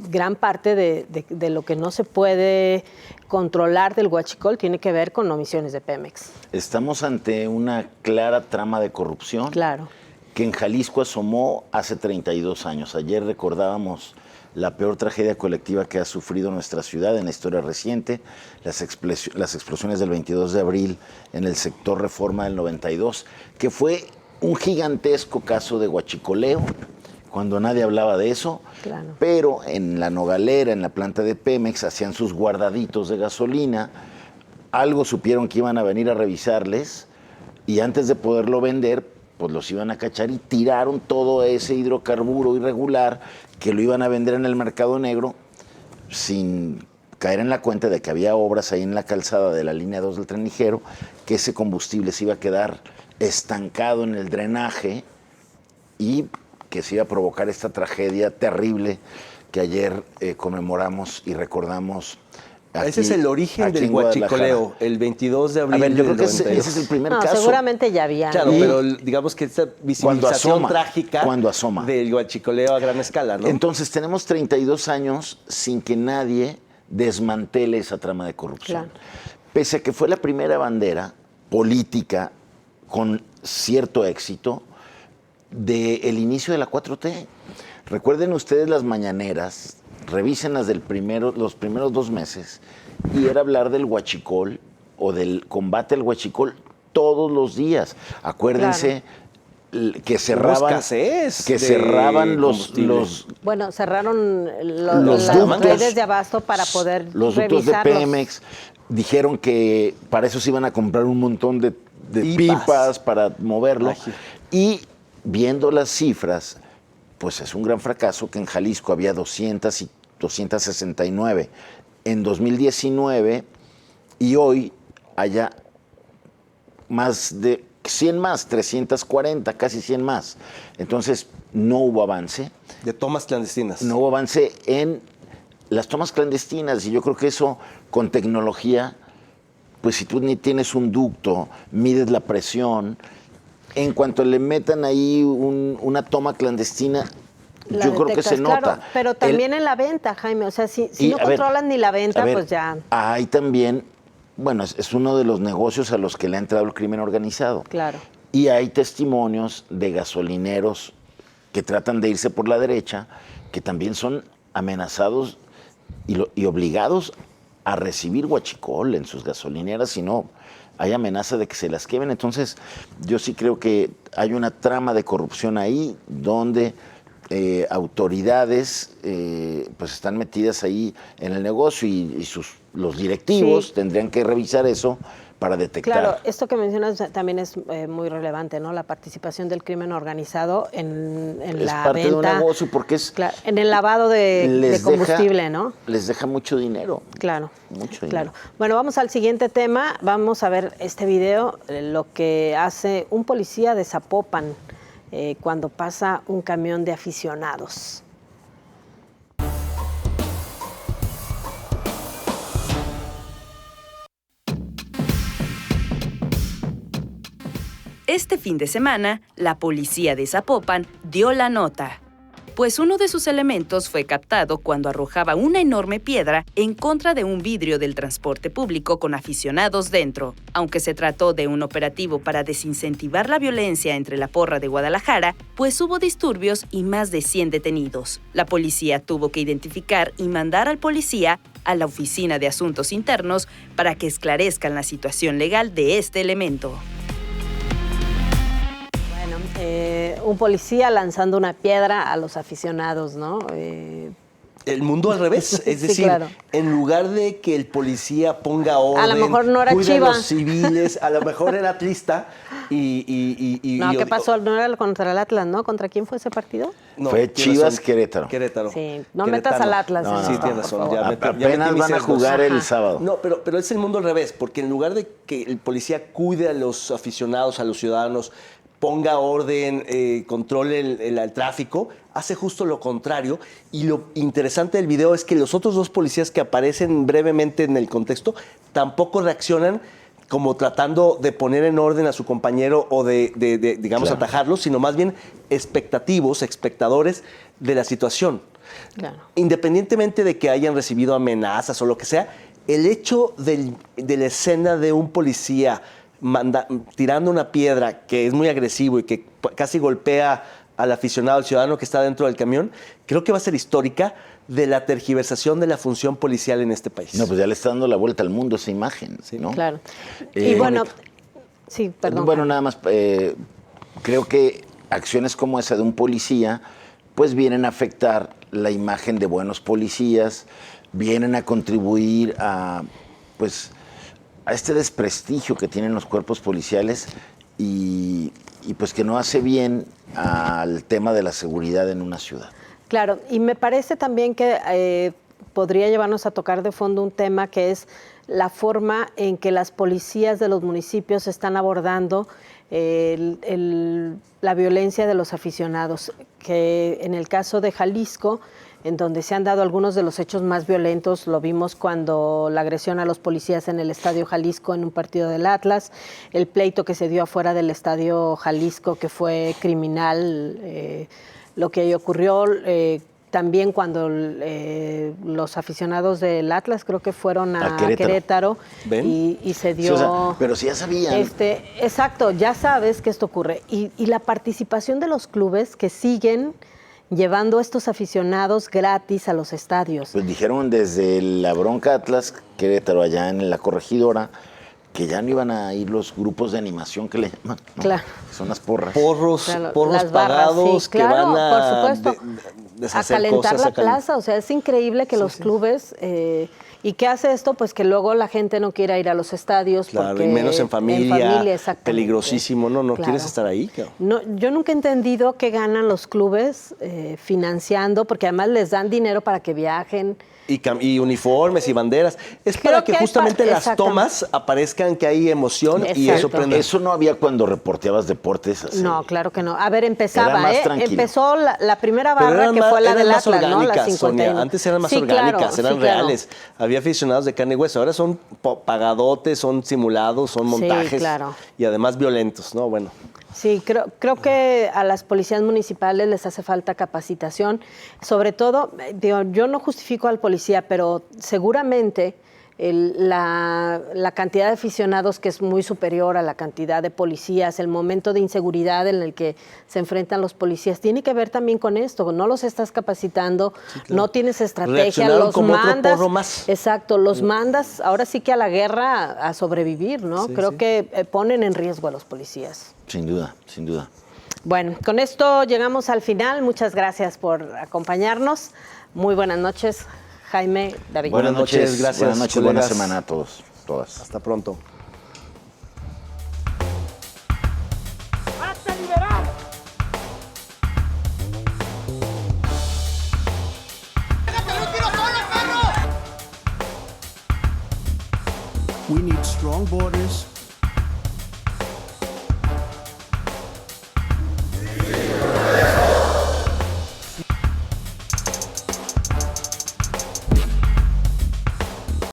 gran parte de lo que no se puede controlar del huachicol tiene que ver con omisiones de Pemex. Estamos ante una clara trama de corrupción. Claro. Que en Jalisco asomó hace 32 años. Ayer recordábamos la peor tragedia colectiva que ha sufrido nuestra ciudad en la historia reciente, las explosiones del 22 de abril en el sector Reforma del 92, que fue un gigantesco caso de huachicoleo, cuando nadie hablaba de eso, Claro. pero en la Nogalera, en la planta de Pemex, hacían sus guardaditos de gasolina, algo supieron que iban a venir a revisarles y antes de poderlo vender, pues los iban a cachar y tiraron todo ese hidrocarburo irregular que lo iban a vender en el mercado negro sin caer en la cuenta de que había obras ahí en la calzada de la línea 2 del tren ligero, que ese combustible se iba a quedar estancado en el drenaje y que se iba a provocar esta tragedia terrible que ayer conmemoramos y recordamos. Ese es el origen del huachicoleo, el 22 de abril. A ver, yo creo que del 92. ese es el primer No, caso. seguramente ya había. Claro, Y pero digamos que esta visibilización trágica cuando asoma. del huachicoleo a gran escala, ¿no? Entonces tenemos 32 años sin que nadie desmantele esa trama de corrupción. Claro. Pese a que fue la primera bandera política con cierto éxito del inicio de la 4T. Recuerden ustedes las mañaneras, revisen las los primeros 2 meses, y era hablar del huachicol o del combate al huachicol todos los días. Acuérdense que cerraban, escasez que de cerraban combustible. Bueno, cerraron Los las ductos, redes de abasto para poder los ductos de revisarlos. Pemex. Dijeron que para eso se iban a comprar un montón de Pipas. pipas para moverlo. Ay. Y viendo las cifras, pues es un gran fracaso que en Jalisco había 200 y 269 en 2019 y hoy haya más de 100 más, 340, casi 100 más. Entonces, no hubo avance. De tomas clandestinas. No hubo avance en las tomas clandestinas y yo creo que eso con tecnología, pues si tú ni tienes un ducto, mides la presión, en cuanto le metan ahí una toma clandestina, La yo creo que detectas, se nota. claro, pero también en la venta, Jaime, o sea, si no controlan ni la venta, pues ya. Hay también, bueno, es uno de los negocios a los que le ha entrado el crimen organizado. Claro. Y hay testimonios de gasolineros que tratan de irse por la derecha, que también son amenazados y obligados a recibir huachicol en sus gasolineras, si no hay amenaza de que se las quemen. Entonces, yo sí creo que hay una trama de corrupción ahí donde autoridades pues están metidas ahí en el negocio y los directivos tendrían que revisar eso para detectar. Claro, esto que mencionas también es muy relevante, ¿no? La participación del crimen organizado en la parte venta. de un negocio porque es... Claro, en el lavado de combustible, ¿no? Les deja mucho dinero. Claro. Mucho dinero. Claro. Bueno, vamos al siguiente tema. Vamos a ver este video, lo que hace un policía de Zapopan cuando pasa un camión de aficionados. Este fin de semana, la policía de Zapopan dio la nota, pues uno de sus elementos fue captado cuando arrojaba una enorme piedra en contra de un vidrio del transporte público con aficionados dentro. Aunque se trató de un operativo para desincentivar la violencia entre la porra de Guadalajara, pues hubo disturbios y más de 100 detenidos. La policía tuvo que identificar y mandar al policía a la Oficina de Asuntos Internos para que esclarezcan la situación legal de este elemento. Un policía lanzando una piedra a los aficionados, ¿no? El mundo al revés, es Sí, decir, claro. en lugar de que el policía ponga orden, A lo mejor no era cuide a Chiva. los civiles, a lo mejor era atlista No, ¿qué pasó? No era contra el Atlas, ¿no? ¿Contra quién fue ese partido? No, Fue tienes Chivas razón. Querétaro. Querétaro. Sí, no Querétano. metas al Atlas. No, en Sí, esto, tienes por razón. favor. Ya Apenas metí mis van a cerdos. jugar el Ajá. sábado. No, pero es el mundo al revés, porque en lugar de que el policía cuide a los aficionados, a los ciudadanos, ponga orden, controle el tráfico, hace justo lo contrario. Y lo interesante del video es que los otros dos policías que aparecen brevemente en el contexto tampoco reaccionan como tratando de poner en orden a su compañero o de digamos, Claro. atajarlo, sino más bien espectadores de la situación. Claro. Independientemente de que hayan recibido amenazas o lo que sea, el hecho de la escena de un policía tirando una piedra que es muy agresivo y que casi golpea al aficionado, al ciudadano que está dentro del camión, creo que va a ser histórica de la tergiversación de la función policial en este país. No, pues ya le está dando la vuelta al mundo esa imagen, ¿no? Claro. Y bueno, sí, perdón. Bueno, Jaime. nada más, creo que acciones como esa de un policía, pues vienen a afectar la imagen de buenos policías, vienen a contribuir a, pues, a este desprestigio que tienen los cuerpos policiales y pues que no hace bien al tema de la seguridad en una ciudad. Claro, y me parece también que podría llevarnos a tocar de fondo un tema que es la forma en que las policías de los municipios están abordando la violencia de los aficionados, que en el caso de Jalisco, en donde se han dado algunos de los hechos más violentos, lo vimos cuando la agresión a los policías en el Estadio Jalisco en un partido del Atlas, el pleito que se dio afuera del Estadio Jalisco, que fue criminal, lo que ahí ocurrió, también cuando los aficionados del Atlas creo que fueron a Querétaro y se dio... Sí, o sea, pero si ya sabían. Exacto, ya sabes que esto ocurre. Y la participación de los clubes que siguen llevando a estos aficionados gratis a los estadios. Pues dijeron desde la bronca Atlas, Querétaro, allá en la Corregidora, que ya no iban a ir los grupos de animación que le llaman, ¿no? Claro. Son las porras. Porros Claro, pagados las barras, sí, que claro, van a por supuesto. A deshacer calentar cosas. la plaza, o sea, es increíble que los clubes... ¿Y qué hace esto? Pues que luego la gente no quiera ir a los estadios. Claro, porque y menos en familia, exactamente. peligrosísimo, no Claro. quieres estar ahí. Claro. No, yo nunca he entendido qué ganan los clubes financiando, porque además les dan dinero para que viajen. Y uniformes y banderas. Es Creo para que que hay justamente las exactamente. tomas aparezcan que hay emoción y eso Exacto. prende. Eso no había cuando reporteabas deportes así. No, claro que no. A ver, Era empezaba, más tranquilo. Empezó la primera Pero barra eran que más- fue la eran del más Atlas, ¿no? La orgánicas, 51. Sonia. Antes eran más Sí, claro, orgánicas, eran sí, claro. reales. Había aficionados de carne y hueso. Ahora son pagadotes, son simulados, son Sí, montajes. claro. Y además violentos, ¿no? Bueno. Sí, creo que a las policías municipales les hace falta capacitación. Sobre todo, digo, yo no justifico al policía, pero seguramente la cantidad de aficionados que es muy superior a la cantidad de policías, el momento de inseguridad en el que se enfrentan los policías, tiene que ver también con esto. No los estás capacitando, no tienes estrategia, Reaccionaron los como otro mandas. porro más. Exacto, los mandas ahora sí que a la guerra a sobrevivir, ¿no? Sí, Creo sí. que ponen en riesgo a los policías. Sin duda, sin duda. Bueno, con esto llegamos al final. Muchas gracias por acompañarnos. Muy buenas noches, Jaime, David. Buenas noches, gracias, Buenas noches, buena colegas. semana a todos, todas. Hasta pronto. We need strong borders,